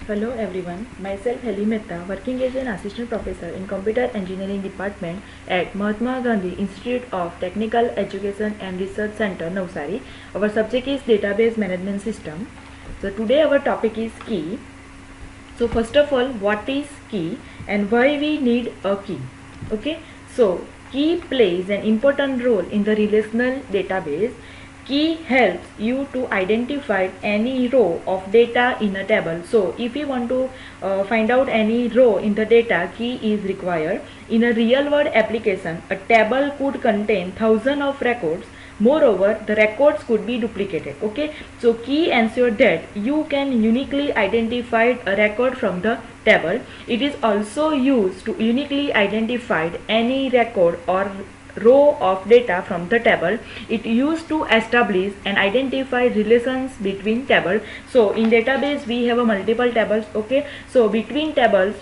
Hello everyone, myself Heli Mehta, working as an assistant professor in Computer Engineering Department at Mahatma Gandhi Institute of Technical Education and Research Center, Navsari. Our subject is Database Management System. So today our topic is key. So first of all, what is key and why we need a key? Okay, so key plays an important role in the relational database. Key helps you to identify any row of data in a table. So if you want to find out any row in the data, key is required. In a real world application, a table could contain thousands of records. Moreover, the records could be duplicated. Okay, so key ensures that you can uniquely identify a record from the table. It is also used to uniquely identify any record or row of data from the table. It used to establish and identify relations between tables. So in database we have a multiple tables. Okay, so between tables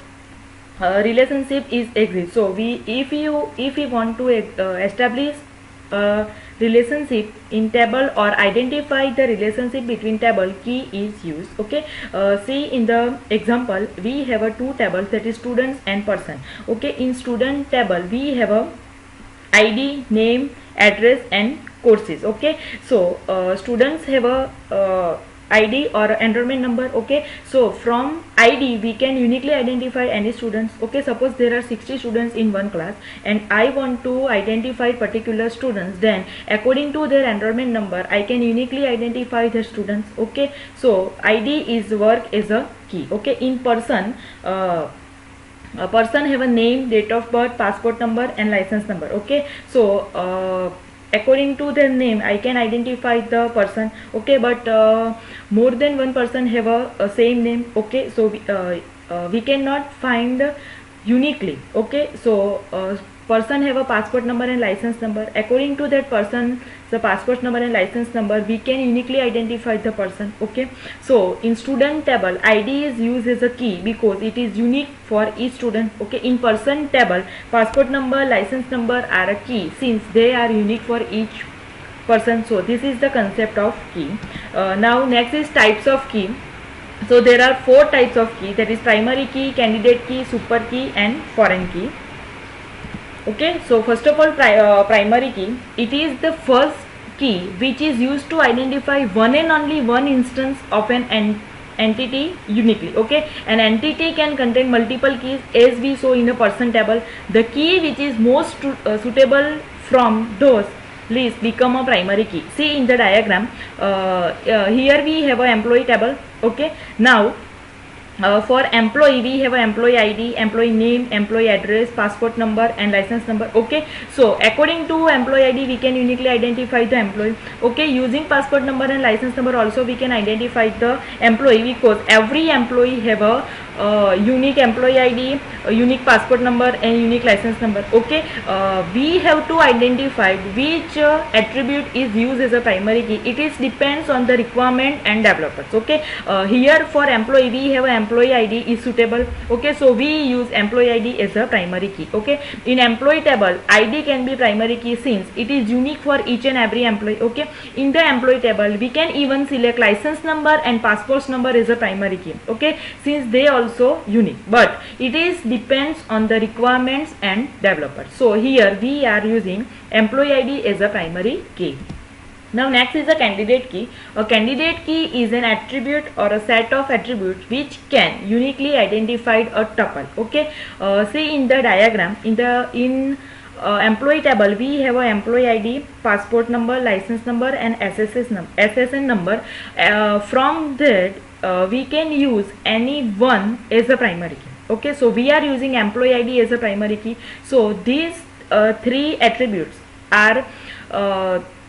relationship is exists. So if we want to establish a relationship in table or identify the relationship between table, key is used. Okay, see in the example we have a two tables, that is students and person. Okay, in student table we have a ID, name, address and courses. Okay, so students have a ID or enrollment number. Okay, so from ID we can uniquely identify any students. Okay, suppose there are 60 students in one class and I want to identify particular students, then according to their enrollment number I can uniquely identify the students. Okay, so ID is work as a key. Okay, in person a person have a name, date of birth, passport number and license number. Okay, so according to their name I can identify the person. Okay, but more than one person have a same name. Okay, so we cannot find uniquely. Okay, so person have a passport number and license number. According to that person, the passport number and license number, we can uniquely identify the person. Okay, so in student table ID is used as a key because it is unique for each student. Okay, in person table passport number, license number are a key since they are unique for each person. So this is the concept of key. Now next is types of key. So there are four types of key, that is primary key, candidate key, super key and foreign key. Okay, so first of all primary key, it is the first key which is used to identify one and only one instance of an entity uniquely. Okay, an entity can contain multiple keys as we saw in a person table. The key which is most suitable from those list become a primary key. See in the diagram, here we have a employee table. Okay, now for employee we have a employee ID, employee name, employee address, passport number and license number. Okay, so according to employee ID we can uniquely identify the employee. Okay, using passport number and license number also we can identify the employee because every employee have a unique employee ID, a unique passport number and unique license number. Okay, we have to identify which attribute is used as a primary key. It is depends on the requirement and developers. Okay, here for employee we have an employee ID is suitable. Okay, so we use employee ID as a primary key. Okay, in employee table ID can be primary key since it is unique for each and every employee. Okay, in the employee table we can even select license number and passport number as a primary key. Okay, since they also unique, but it is depends on the requirements and developers. So here we are using employee ID as a primary key. Now next is a candidate key. A candidate key is an attribute or a set of attributes which can uniquely identify a tuple. Okay, see in the diagram in employee table we have a employee ID, passport number, license number and SSN number. From that we can use any one as a primary key. Okay, so we are using employee ID as a primary key. So these three attributes are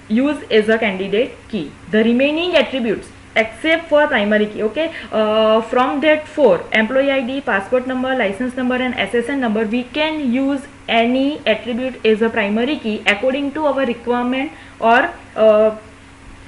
used as a candidate key. The remaining attributes except for primary key. Okay, from that four, employee ID, passport number, license number and SSN number, we can use any attribute as a primary key according to our requirement or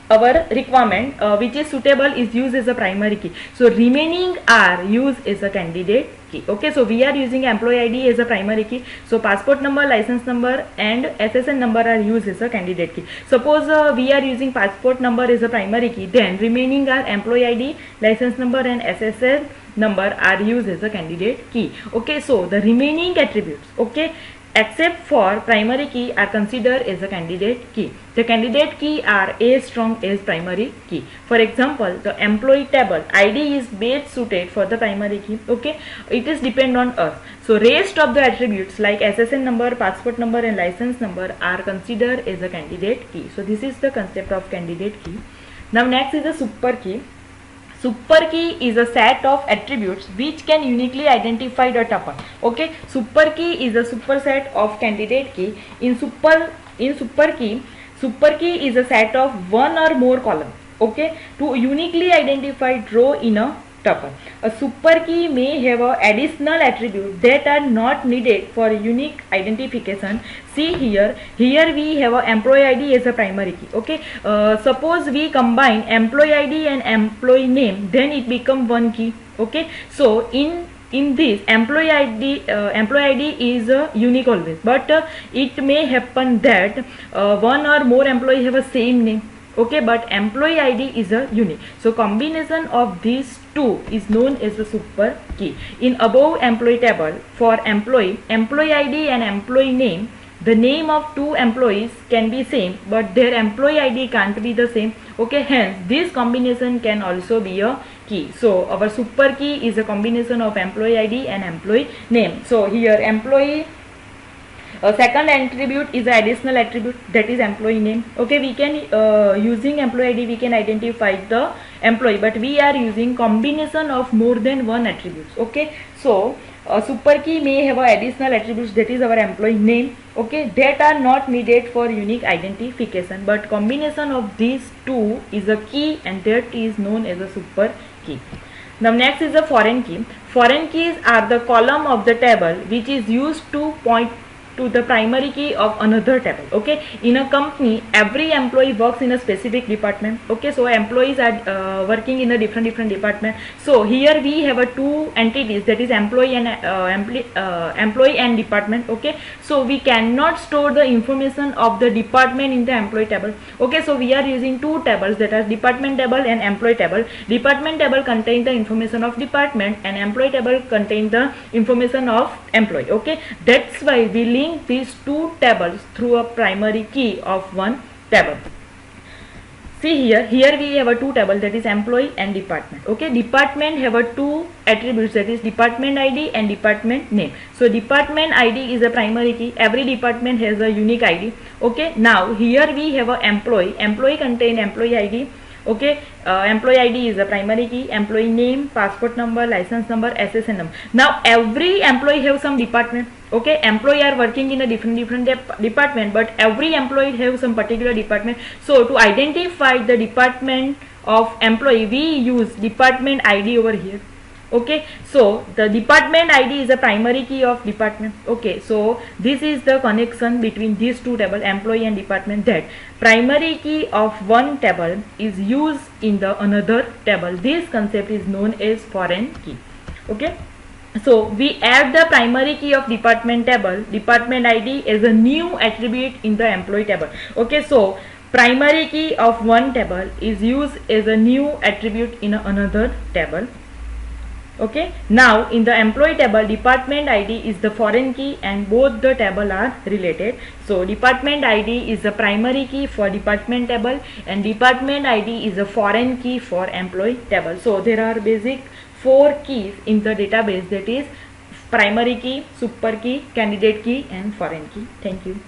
which is suitable is used as a primary key. So remaining are used as a candidate key. Okay, so we are using employee ID as a primary key. So passport number, license number and SSN number are used as a candidate key. Suppose we are using passport number as a primary key, then remaining are employee ID, license number and SSN number are used as a candidate key. Okay, so the remaining attributes, okay, except for primary key are considered as a candidate key. The candidate key are as strong as primary key. For example, the employee table ID is best suited for the primary key. Okay, it is depend on us. So rest of the attributes like SSN number, passport number and license number are considered as a candidate key. So this is the concept of candidate key. Now next is the super key. Super key is a set of attributes which can uniquely identify the tuple. Okay, super key is a superset of candidate key. In super key is a set of one or more columns. Okay, to uniquely identify row in a tuple. A super key may have additional attributes that are not needed for unique identification. See here we have a employee ID as a primary key. Okay, suppose we combine employee ID and employee name, then it become one key. Okay, so in this employee ID is unique always, but it may happen that one or more employee have a same name. Okay, but employee ID is a unique. So combination of these two is known as a super key. In above employee table, for employee ID and employee name, the name of two employees can be same, but their employee ID can't be the same. Okay, hence this combination can also be a key. So our super key is a combination of employee ID and employee name. So here employee second attribute is an additional attribute, that is employee name. Okay, we can using employee ID we can identify the employee, but we are using combination of more than one attributes. Okay, so super key may have additional attributes, that is our employee name. Okay, that are not needed for unique identification, but combination of these two is a key, and that is known as a super key. Now next is a foreign key. Foreign keys are the column of the table which is used to point to the primary key of another table. Okay, in a company every employee works in a specific department. Okay, so employees are working in a different department. So here we have a two entities, that is employee and department. Okay, so we cannot store the information of the department in the employee table. Okay, so we are using two tables, that are department table and employee table. Department table contain the information of department and employee table contain the information of employee. Okay, that's why we link these two tables through a primary key of one table. See here we have a two table, that is employee and department. Okay, department have a two attributes, that is department ID and department name. So department ID is a primary key. Every department has a unique ID. Okay, now here we have a employee contain employee ID. Okay, employee ID is a primary key, employee name, passport number, license number, SSN number. Now every employee have some department. Okay, employee are working in a different department, but every employee have some particular department. So to identify the department of employee, we use department ID over here. Okay, so the department ID is a primary key of department. Okay, so this is the connection between these two tables, employee and department, that primary key of one table is used in the another table. This concept is known as foreign key. Okay, so we add the primary key of department table, department ID, as a new attribute in the employee table. Okay, so primary key of one table is used as a new attribute in another table. Okay, now in the employee table, department ID is the foreign key and both the table are related. So department ID is the primary key for department table and department ID is a foreign key for employee table. So there are basic four keys in the database, that is primary key, super key, candidate key and foreign key. Thank you.